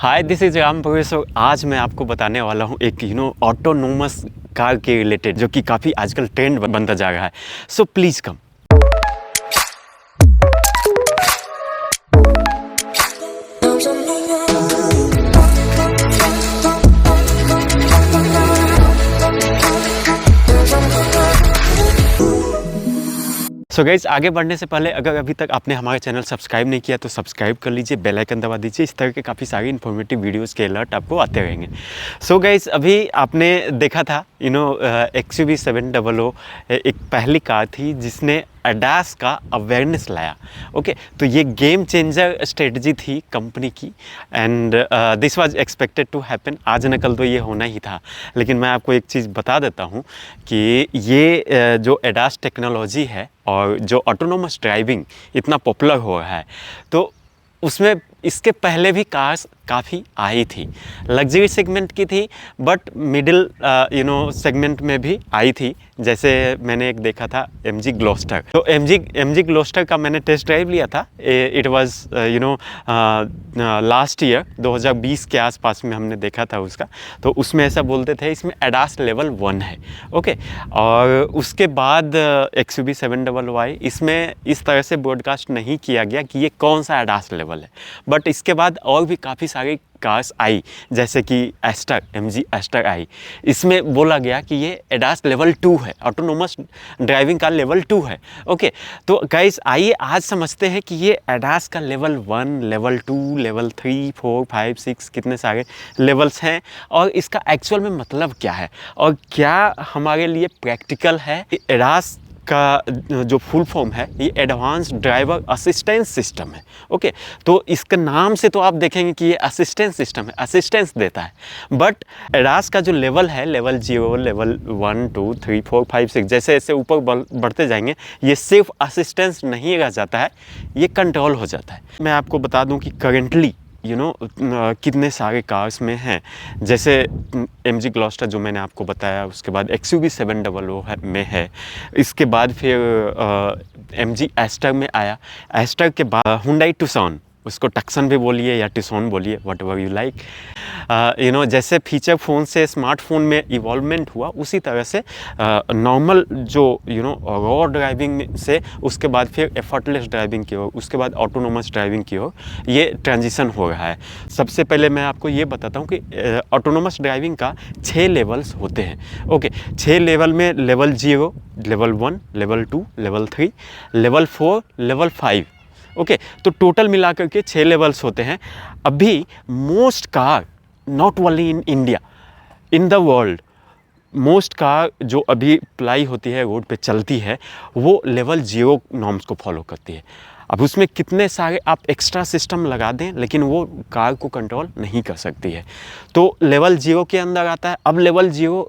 Hi, this is Ram Paresh और आज मैं आपको बताने वाला हूँ एक ऑटोनोमस कार के रिलेटेड जो कि काफ़ी आजकल ट्रेंड बनता जा रहा है। So please come. So guys, आगे बढ़ने से पहले अगर अभी तक आपने हमारा चैनल सब्सक्राइब नहीं किया तो सब्सक्राइब कर लीजिए, बेल आइकन दबा दीजिए। इस तरह के काफ़ी सारी इन्फॉर्मेटिव वीडियोस के अलर्ट आपको आते रहेंगे। सो गाइज़, अभी आपने देखा था XUV 700 एक पहली कार थी जिसने ADAS का अवेयरनेस लाया। ओके, तो ये गेम चेंजर स्ट्रेटजी थी कंपनी की and this was expected to happen. आज न कल तो ये होना ही था, लेकिन मैं आपको एक चीज़ बता देता हूँ कि ये जो ADAS टेक्नोलॉजी है और जो ऑटोनोमस ड्राइविंग इतना पॉपुलर हो रहा है, तो उसमें इसके पहले भी कार्स काफ़ी आई थी। लग्जरी सेगमेंट की थी बट मिडिल सेगमेंट में भी आई थी। जैसे मैंने एक देखा था MG ग्लोस्टर। तो MG ग्लोस्टर का मैंने टेस्ट ड्राइव लिया था। इट वाज लास्ट ईयर 2020 के आसपास में हमने देखा था उसका। तो उसमें ऐसा बोलते थे इसमें ADAS लेवल 1 है। ओके, और उसके बाद XUV 700 आई। इसमें इस तरह से ब्रॉडकास्ट नहीं किया गया कि ये कौन सा ADAS लेवल है, बट इसके बाद और भी काफ़ी सारी कार्स आई, जैसे कि MG एस्टर आई। इसमें बोला गया कि ये ADAS लेवल 2 है, ऑटोनोमस ड्राइविंग का लेवल 2 है। ओके, तो गाइस आइए आज समझते हैं कि ये ADAS का लेवल 1, लेवल 2, लेवल 3, 4, 5, 6 कितने सारे लेवल्स हैं और इसका एक्चुअल में मतलब क्या है और क्या हमारे लिए प्रैक्टिकल है। ADAS का जो फुल फॉर्म है ये एडवांस ड्राइवर असिस्टेंस सिस्टम है। ओके, तो इसके नाम से तो आप देखेंगे कि ये असिस्टेंस सिस्टम है, असिस्टेंस देता है। बट ADAS का जो लेवल है, लेवल 0, लेवल 1, 2, 3, 4, 5, 6 जैसे जैसे ऊपर बढ़ते जाएंगे, ये सिर्फ असिस्टेंस नहीं रह जाता है, ये कंट्रोल हो जाता है। मैं आपको बता दूं कि करेंटली कितने सारे कार्स में हैं। जैसे MG ग्लोस्टर जो मैंने आपको बताया, उसके बाद XUV 700 में है। इसके बाद फिर MG एस्टर में आया। एस्टर के बाद Hyundai Tucson, उसको टक्सन भी बोलिए या टुसॉन बोलिए, वट एवर यू लाइक। जैसे फीचर फ़ोन से स्मार्टफोन में इवॉल्वमेंट हुआ, उसी तरह से नॉर्मल जो रॉ ड्राइविंग से उसके बाद फिर एफर्टलेस ड्राइविंग की ओर, उसके बाद ऑटोनोमस ड्राइविंग की ओर ये ट्रांजिशन हो रहा है। सबसे पहले मैं आपको ये बताता हूँ कि ऑटोनोमस ड्राइविंग का 6 लेवल्स होते हैं। ओके, 6 लेवल में level 0, level 1, level 2, level 3, level 4, level 5। Okay, तो टोटल मिलाकर के 6 लेवल्स होते हैं। अभी most car, not only in India, in the world, most car जो अभी अप्लाई होती है, रोड पे चलती है, वो लेवल 0 नॉर्म्स को फॉलो करती है। अब उसमें कितने सारे आप एक्स्ट्रा सिस्टम लगा दें, लेकिन वो कार को कंट्रोल नहीं कर सकती है। तो लेवल 0 के अंदर आता है। अब लेवल 0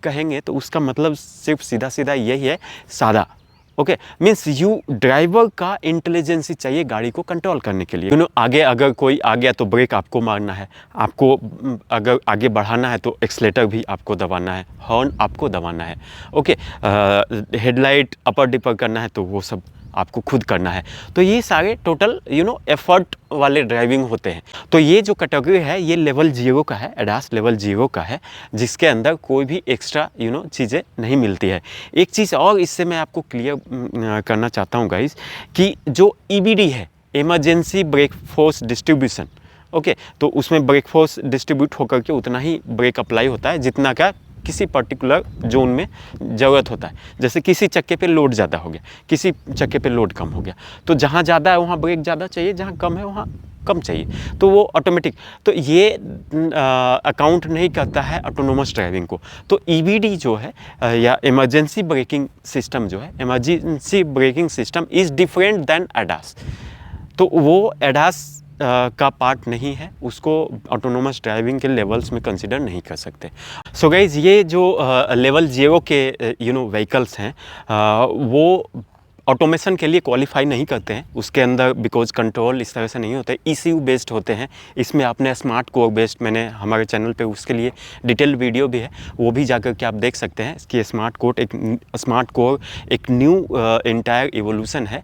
कहेंगे तो उसका मतलब सिर्फ सीधा सीधा यही है, सादा। ओके, मीन्स यू ड्राइवर का इंटेलिजेंसी चाहिए गाड़ी को कंट्रोल करने के लिए। आगे अगर कोई आ गया तो ब्रेक आपको मारना है, आपको अगर आगे बढ़ाना है तो एक्सलेटर भी आपको दबाना है, हॉर्न आपको दबाना है। ओके, हेडलाइट अपर डिपर करना है तो वो सब आपको खुद करना है। तो ये सारे टोटल एफर्ट वाले ड्राइविंग होते हैं। तो ये जो कैटेगरी है ये लेवल 0 का है, ADAS लेवल 0 का है, जिसके अंदर कोई भी एक्स्ट्रा चीज़ें नहीं मिलती है। एक चीज़ और इससे मैं आपको क्लियर करना चाहता हूँ गाइस, कि जो EBD है, emergency brake force distribution. Okay, तो उसमें ब्रेक फोर्स डिस्ट्रीब्यूट होकर के उतना ही ब्रेक अप्लाई होता है जितना का किसी पर्टिकुलर जोन में ज़रूरत होता है। जैसे किसी चक्के पे लोड ज़्यादा हो गया, किसी चक्के पे लोड कम हो गया, तो जहाँ ज़्यादा है वहाँ ब्रेक ज़्यादा चाहिए, जहाँ कम है वहाँ कम चाहिए, तो वो ऑटोमेटिक। तो ये अकाउंट नहीं करता है ऑटोनोमस ड्राइविंग को। तो EBD जो है या इमरजेंसी ब्रेकिंग सिस्टम जो है, emergency braking system is different than ADAS। तो वो ADAS का पार्ट नहीं है, उसको ऑटोनोमस ड्राइविंग के लेवल्स में कंसिडर नहीं कर सकते। सो गाइज़, ये जो लेवल 0 के व्हीकल्स हैं, वो ऑटोमेशन के लिए क्वालिफाई नहीं करते हैं उसके अंदर, बिकॉज कंट्रोल इस तरह से नहीं होते, ECU बेस्ड होते हैं। इसमें आपने स्मार्ट कोर बेस्ड, मैंने हमारे चैनल पे उसके लिए डिटेल वीडियो भी है, वो भी जाकर के आप देख सकते हैं कि स्मार्ट कोर एक न्यू इंटायर इवोल्यूशन है,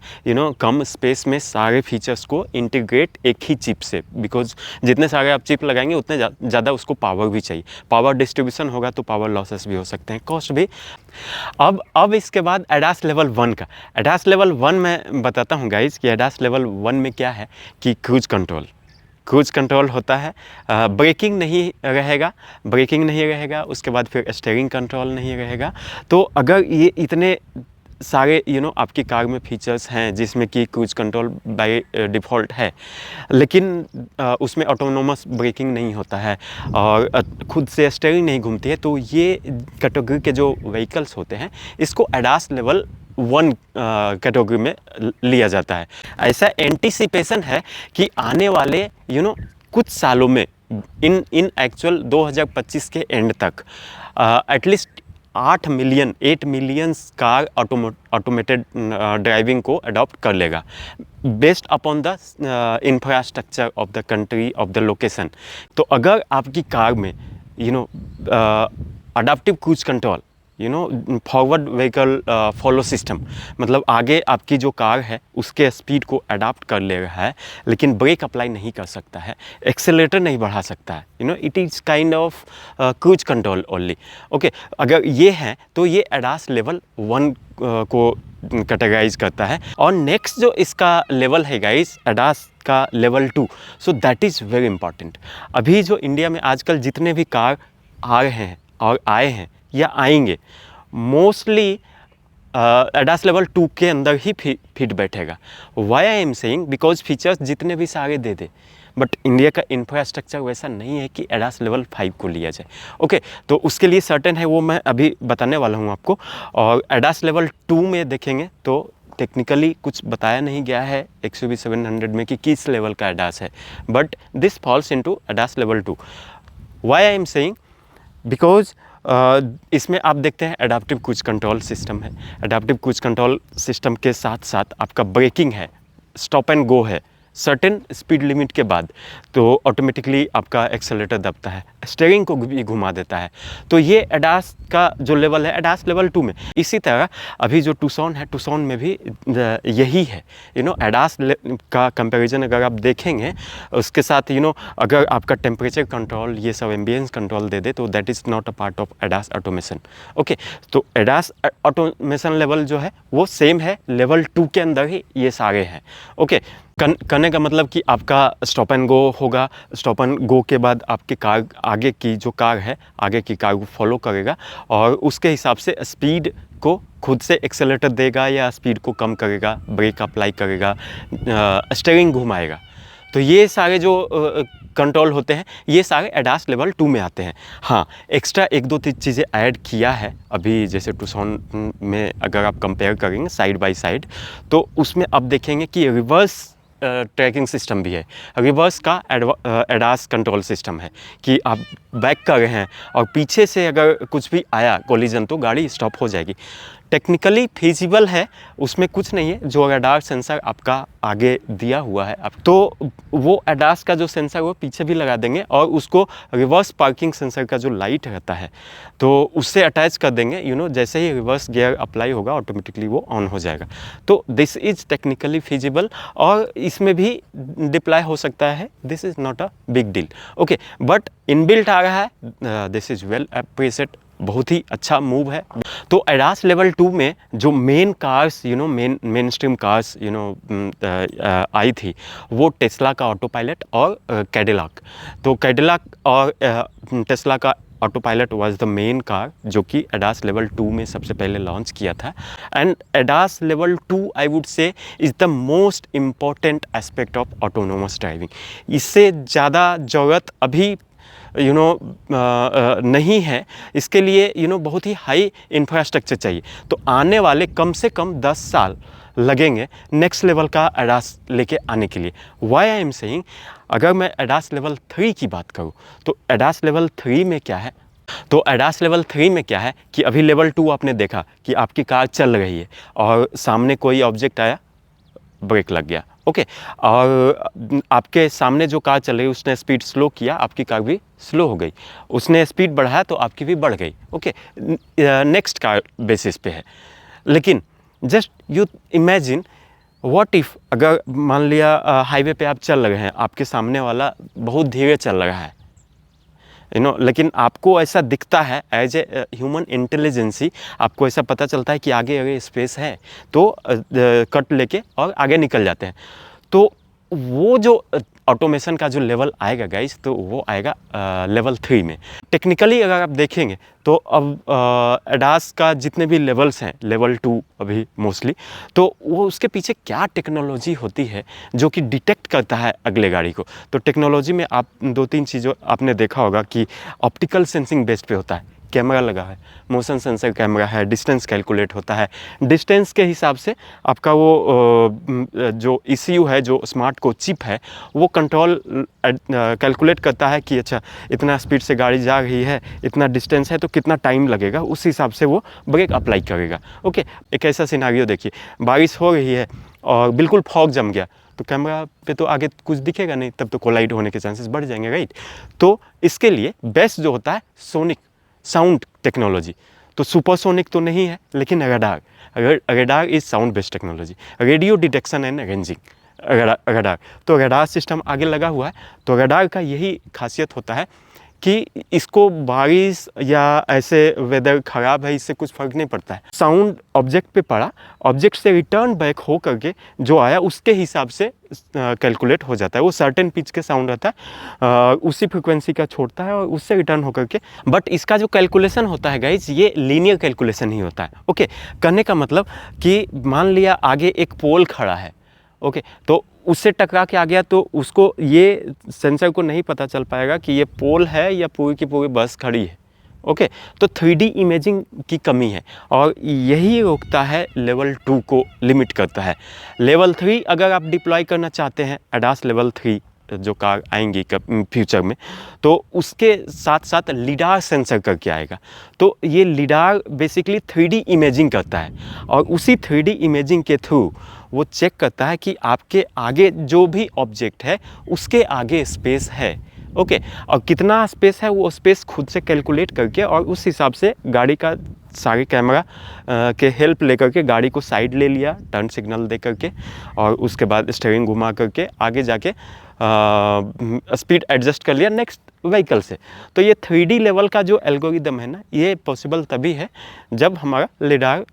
कम स्पेस में सारे फीचर्स को इंटीग्रेट एक ही चिप से, बिकॉज जितने सारे आप चिप लगाएंगे उतने ज़्यादा उसको पावर भी चाहिए, पावर डिस्ट्रीब्यूशन होगा तो पावर लॉसेस भी हो सकते हैं, कॉस्ट भी। अब इसके बाद एडास लेवल 1 का, एडास लेवल 1 में बताता हूँ गाइज कि एडास लेवल 1 में क्या है कि क्रूज कंट्रोल होता है, ब्रेकिंग नहीं रहेगा, उसके बाद फिर स्टीयरिंग कंट्रोल नहीं रहेगा। तो अगर ये इतने सारे आपकी कार में फीचर्स हैं जिसमें कि क्रूज कंट्रोल बाय डिफ़ॉल्ट है, लेकिन उसमें ऑटोनोमस ब्रेकिंग नहीं होता है और खुद से स्टीयरिंग नहीं घूमती है, तो ये कैटेगरी के जो व्हीकल्स होते हैं इसको एडास लेवल 1 कैटेगरी में लिया जाता है। ऐसा एंटीसिपेशन है कि आने वाले कुछ सालों में इन एक्चुअल 2025 के एंड तक at least 8 million car automated driving को अडॉप्ट कर लेगा, based upon the infrastructure of the country, of the location. तो अगर आपकी कार में adaptive cruise control, forward vehicle follow system, मतलब आगे आपकी जो कार है उसके स्पीड को अडाप्ट कर ले रहा है, लेकिन ब्रेक अप्लाई नहीं कर सकता है, एक्सेलेरेटर नहीं बढ़ा सकता है, it is kind of cruise control only. Okay, अगर ये है तो ये एडास लेवल 1 को कैटेगराइज करता है। और नेक्स्ट जो इसका लेवल है गाइस, एडास का level 2, so that is very important. अभी जो इंडिया में आजकल जितने भी कार आ रहे हैं और आए हैं या आएंगे, मोस्टली एडास लेवल 2 के अंदर ही फिट बैठेगा। Why I am saying, because features जितने भी सारे दे दे, बट इंडिया का इंफ्रास्ट्रक्चर वैसा नहीं है कि एडास लेवल 5 को लिया जाए। ओके, तो उसके लिए सर्टेन है, वो मैं अभी बताने वाला हूँ आपको। और एडास लेवल 2 में देखेंगे तो टेक्निकली कुछ बताया नहीं गया है XUV 700 में कि किस लेवल का एडास है, but this falls into ADAS level 2। Why I am saying, because इसमें आप देखते हैं एडाप्टिव क्रूज कंट्रोल सिस्टम है। एडाप्टिव क्रूज कंट्रोल सिस्टम के साथ साथ आपका ब्रेकिंग है, स्टॉप एंड गो है, सर्टेन स्पीड लिमिट के बाद तो ऑटोमेटिकली आपका एक्सेलेरेटर दबता है, स्टीयरिंग को भी घुमा देता है। तो ये एडास का जो लेवल है, एडास लेवल 2 में। इसी तरह अभी जो टूसॉन है, टूसॉन में भी यही है। एडास का कंपैरिजन अगर आप देखेंगे उसके साथ, अगर आपका टेम्परेचर कंट्रोल, ये सब एम्बियंस कंट्रोल दे दे, तो that is not a part of ADAS automation. Okay, तो एडास ऑटोमेशन लेवल जो है वो सेम है, लेवल 2 के अंदर ही ये सारे हैं। ओके, करने का मतलब कि आपका स्टॉप एंड गो होगा, स्टॉप एंड गो के बाद आपकी कार, आगे की जो कार है, आगे की कार को फॉलो करेगा और उसके हिसाब से स्पीड को खुद से एक्सेलेरेटर देगा या स्पीड को कम करेगा, ब्रेक अप्लाई करेगा, स्टीयरिंग घुमाएगा। तो ये सारे जो कंट्रोल होते हैं, ये सारे एडास लेवल 2 में आते हैं। हाँ, एक्स्ट्रा 1-2 चीज़ें ऐड किया है अभी, जैसे टूसॉन में अगर आप कंपेयर करेंगे साइड बाय साइड, तो उसमें आप देखेंगे कि रिवर्स ट्रैकिंग सिस्टम भी है, रिवर्स का एडास कंट्रोल सिस्टम है कि आप बैक कर रहे हैं और पीछे से अगर कुछ भी आया कोलिजन तो गाड़ी स्टॉप हो जाएगी। टेक्निकली फिजिबल है, उसमें कुछ नहीं है। जो रडार सेंसर आपका आगे दिया हुआ है, तो वो एडास का जो सेंसर वो पीछे भी लगा देंगे और उसको रिवर्स पार्किंग सेंसर का जो लाइट रहता है तो उससे अटैच कर देंगे। जैसे ही रिवर्स गियर अप्लाई होगा ऑटोमेटिकली वो ऑन हो जाएगा। तो दिस इज़ टेक्निकली फिजिबल और इसमें भी डिप्लॉय हो सकता है, this is not a big deal. Okay, but inbuilt आ रहा है, दिस इज़ वेल अप्रिशिएट, बहुत ही अच्छा मूव है। तो एडास लेवल 2 में जो main cars, main stream cars आई थी, वो टेस्ला का ऑटो पायलट और कैडिलैक। तो कैडिलैक और टेस्ला का auto pilot was the main car जो कि एडास लेवल 2 में सबसे पहले लॉन्च किया था। And ADAS level 2 I would say is the most important aspect of autonomous driving. इससे ज़्यादा ज़रूरत अभी नहीं है। इसके लिए बहुत ही हाई इंफ्रास्ट्रक्चर चाहिए। तो आने वाले कम से कम 10 साल लगेंगे नेक्स्ट लेवल का एडास लेके आने के लिए। वाई आई एम सेइंग, अगर मैं एडास लेवल 3 की बात करूँ तो एडास लेवल 3 में क्या है, तो एडास लेवल 3 में क्या है कि अभी लेवल 2 आपने देखा कि आपकी कार चल रही है और सामने कोई ऑब्जेक्ट आया, ब्रेक लग गया, ओके। और आपके सामने जो कार चल रही है उसने स्पीड स्लो किया, आपकी कार भी स्लो हो गई। उसने स्पीड बढ़ाया तो आपकी भी बढ़ गई, ओके। नेक्स्ट कार बेसिस पे है। लेकिन just you imagine what if, अगर मान लिया हाईवे पे आप चल रहे हैं, आपके सामने वाला बहुत धीरे चल रहा है, लेकिन आपको ऐसा दिखता है एज ए ह्यूमन इंटेलिजेंसी, आपको ऐसा पता चलता है कि आगे अगर स्पेस है तो कट लेके और आगे निकल जाते हैं। तो वो जो ऑटोमेशन का जो लेवल आएगा गाइस, तो वो आएगा लेवल 3 में। टेक्निकली अगर आप देखेंगे तो अब एडास का जितने भी लेवल्स हैं, लेवल 2 अभी मोस्टली, तो वो उसके पीछे क्या टेक्नोलॉजी होती है जो कि डिटेक्ट करता है अगले गाड़ी को। तो टेक्नोलॉजी में आप 2-3 चीज़ों आपने देखा होगा कि ऑप्टिकल सेंसिंग बेस्ड पे होता है, कैमरा लगा है, मोशन सेंसर कैमरा है, डिस्टेंस कैलकुलेट होता है। डिस्टेंस के हिसाब से आपका वो जो ECU है, जो स्मार्ट को चिप है, वो कंट्रोल कैलकुलेट करता है कि अच्छा इतना स्पीड से गाड़ी जा रही है, इतना डिस्टेंस है तो कितना टाइम लगेगा, उस हिसाब से वो ब्रेक अप्लाई करेगा, ओके। एक ऐसा सिनारियो देखिए, बारिश हो रही है और बिल्कुल फॉग जम गया, तो कैमरा पे तो आगे कुछ दिखेगा नहीं, तब तो कोलाइड होने के चांसेस बढ़ जाएंगे, राइट। तो इसके लिए बेस्ट जो होता है सोनिक साउंड टेक्नोलॉजी। तो सुपरसोनिक तो नहीं है, लेकिन radar, radar is sound based technology, radio detection and ranging radar. तो रडार सिस्टम आगे लगा हुआ है। तो रडार का यही खासियत होता है कि इसको बारिश या ऐसे वेदर ख़राब है इससे कुछ फ़र्क नहीं पड़ता है। साउंड ऑब्जेक्ट पे पड़ा, ऑब्जेक्ट से रिटर्न बैक हो करके जो आया उसके हिसाब से कैलकुलेट हो जाता है। वो सर्टेन पिच के साउंड रहता है, उसी फ्रिक्वेंसी का छोड़ता है और उससे रिटर्न होकर के। बट इसका जो कैलकुलेशन होता है गाइज, ये लीनियर कैलकुलेशन ही होता है, ओके। कहने का मतलब कि मान लिया आगे एक पोल खड़ा है, ओके, तो उससे टकरा के आ गया तो उसको, ये सेंसर को नहीं पता चल पाएगा कि ये पोल है या पूरी की पूरी बस खड़ी है, ओके। तो 3D इमेजिंग की कमी है और यही रोकता है लेवल 2 को, लिमिट करता है। लेवल 3 अगर आप डिप्लॉय करना चाहते हैं, एडास लेवल 3 जो कार आएंगी फ्यूचर में, तो उसके साथ साथ लिडार सेंसर करके आएगा। तो ये लिडार बेसिकली 3D इमेजिंग करता है और उसी 3D इमेजिंग के थ्रू वो चेक करता है कि आपके आगे जो भी ऑब्जेक्ट है उसके आगे स्पेस है, ओके। और कितना स्पेस है वो स्पेस खुद से कैलकुलेट करके और उस हिसाब से गाड़ी का सारे कैमरा के हेल्प लेकर के गाड़ी को साइड ले लिया, टर्न सिग्नल दे करके, और उसके बाद स्टीयरिंग घुमा करके आगे जाके स्पीड एडजस्ट कर लिया नेक्स्ट व्हीकल से। तो ये 3D लेवल का जो एल्गोरिदम है ना, ये पॉसिबल तभी है जब हमारा लिडार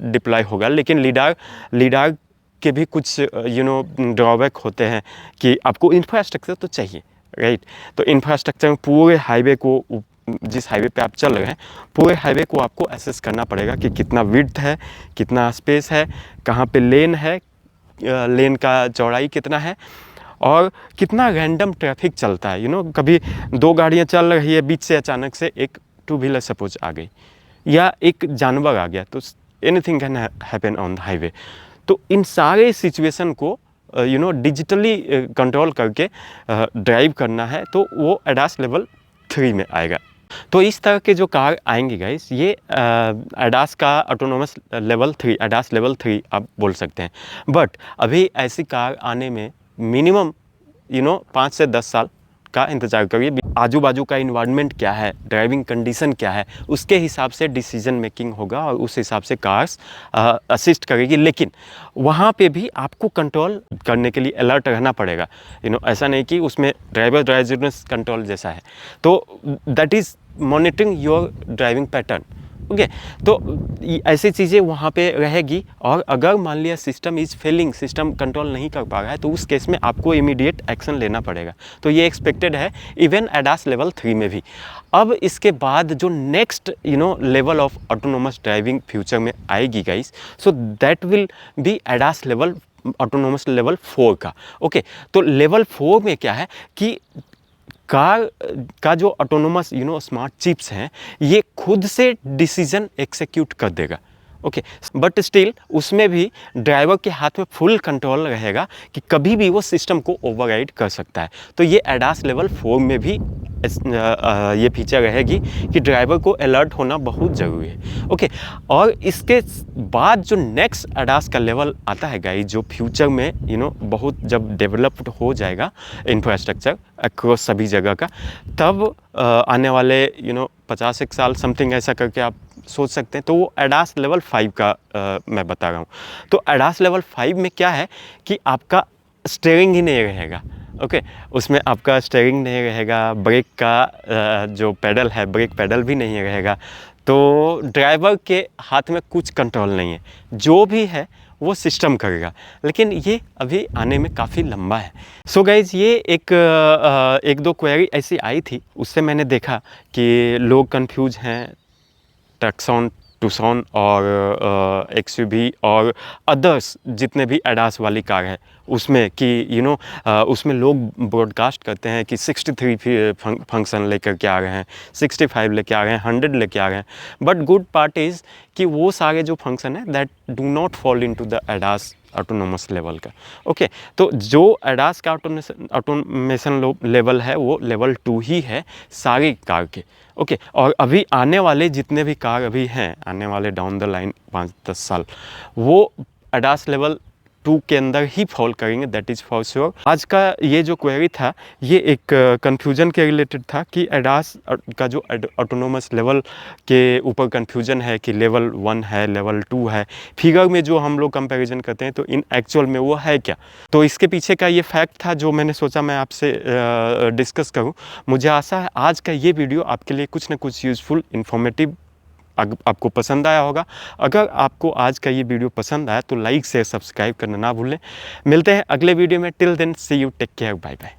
डिप्लॉय होगा। लेकिन लिडार के भी कुछ ड्रॉबैक होते हैं कि आपको इंफ्रास्ट्रक्चर तो चाहिए, राइट। तो इंफ्रास्ट्रक्चर में पूरे हाईवे को, जिस हाईवे पे आप चल रहे हैं, पूरे हाईवे को आपको एसेस करना पड़ेगा कि कितना विड्थ है, कितना स्पेस है, कहाँ पे लेन है, लेन का चौड़ाई कितना है और कितना रैंडम ट्रैफिक चलता है। कभी 2 गाड़ियाँ चल रही है, बीच से अचानक से एक 2 व्हीलर सपोज आ गई या एक जानवर आ गया, तो anything can happen on the highway. तो इन सारे सिचुएशन को डिजिटली कंट्रोल करके ड्राइव करना है, तो वो एडास लेवल 3 में आएगा। तो इस तरह के जो कार आएंगी गाइस, ये एडास का ऑटोनोमस लेवल 3, एडास लेवल 3 आप बोल सकते हैं। बट अभी ऐसी कार आने में मिनिमम 5 से 10 साल का इंतज़ार करिए। आजू बाजू का इन्वायरमेंट क्या है, ड्राइविंग कंडीशन क्या है, उसके हिसाब से डिसीजन मेकिंग होगा और उस हिसाब से कार्स असिस्ट करेगी। लेकिन वहाँ पे भी आपको कंट्रोल करने के लिए अलर्ट रहना पड़ेगा। ऐसा नहीं कि उसमें ड्राइवर ड्राइवनेस कंट्रोल जैसा है, तो that is monitoring your driving pattern, okay. तो ऐसी चीज़ें वहाँ पे रहेगी। और अगर मान लिया system is failing, system control नहीं कर पा रहा है, तो उस केस में आपको इमीडिएट एक्शन लेना पड़ेगा। तो ये एक्सपेक्टेड है इवन एडास लेवल 3 में भी। अब इसके बाद जो next level of autonomous driving future में आएगी guys, so that will be ADAS level, autonomous level 4 का, ओके। तो लेवल 4 में क्या है कि कार का जो ऑटोनोमस स्मार्ट चिप्स हैं, ये खुद से डिसीजन एक्सिक्यूट कर देगा, ओके। बट स्टिल उसमें भी ड्राइवर के हाथ में फुल कंट्रोल रहेगा कि कभी भी वो सिस्टम को ओवरराइड कर सकता है। तो ये एडास लेवल 4 में भी ये फीचर रहेगी कि ड्राइवर को अलर्ट होना बहुत ज़रूरी है। ओके, और इसके बाद जो नेक्स्ट ADAS का लेवल आता है गाइस, जो फ्यूचर में बहुत जब डेवलप्ड हो जाएगा इंफ्रास्ट्रक्चर अक्रॉस सभी जगह का, तब आने वाले 50 साल समथिंग ऐसा करके आप सोच सकते हैं। तो वो ADAS लेवल 5 का मैं बता रहा हूँ। तो ADAS लेवल 5 में क्या है कि आपका स्टीयरिंग ही नहीं रहेगा। ओके, उसमें आपका स्टीयरिंग नहीं रहेगा, ब्रेक का जो पेडल है, ब्रेक पेडल भी नहीं रहेगा। तो ड्राइवर के हाथ में कुछ कंट्रोल नहीं है, जो भी है वो सिस्टम करेगा। लेकिन ये अभी आने में काफ़ी लंबा है। सो गाइज़, ये एक दो क्वेरी ऐसी आई थी, उससे मैंने देखा कि लोग कंफ्यूज हैं टक्सॉन, टूसॉन और XUV और अदर्स जितने भी ADAS वाली कार है उसमें कि उसमें लोग ब्रॉडकास्ट करते हैं कि 63 फंक्शन लेकर के आ रहे हैं, 65 लेके आ रहे हैं, 100 लेके आ रहे हैं। बट गुड पार्ट इज़ कि वो सारे जो फंक्शन है that do not fall into the ADAS autonomous level का। ओके, तो जो ADAS का ऑटोमेशन लेवल है वो लेवल 2 ही है सारी कार के। ओके, और अभी आने वाले जितने भी कार अभी हैं, आने वाले डाउन द लाइन 5-10 साल, वो ADAS लेवल 2 के अंदर ही फॉल करेंगे, दैट इज़ फॉर श्योर। आज का ये जो क्वेरी था ये एक कन्फ्यूजन के रिलेटेड था कि ADAS का जो ऑटोनोमस लेवल के ऊपर कन्फ्यूजन है कि लेवल 1 है, लेवल 2 है। फिगर में जो हम लोग कंपैरिजन करते हैं तो इन एक्चुअल में वो है क्या। तो इसके पीछे का ये फैक्ट था जो मैंने सोचा मैं आपसे डिस्कस करूँ। मुझे आशा है आज का ये वीडियो आपके लिए कुछ ना कुछ यूज़फुल, इन्फॉर्मेटिव आपको पसंद आया होगा। अगर आपको आज का ये वीडियो पसंद आया तो लाइक शेयर सब्सक्राइब करना ना भूलें। मिलते हैं अगले वीडियो में। Till then see you, take care, bye bye.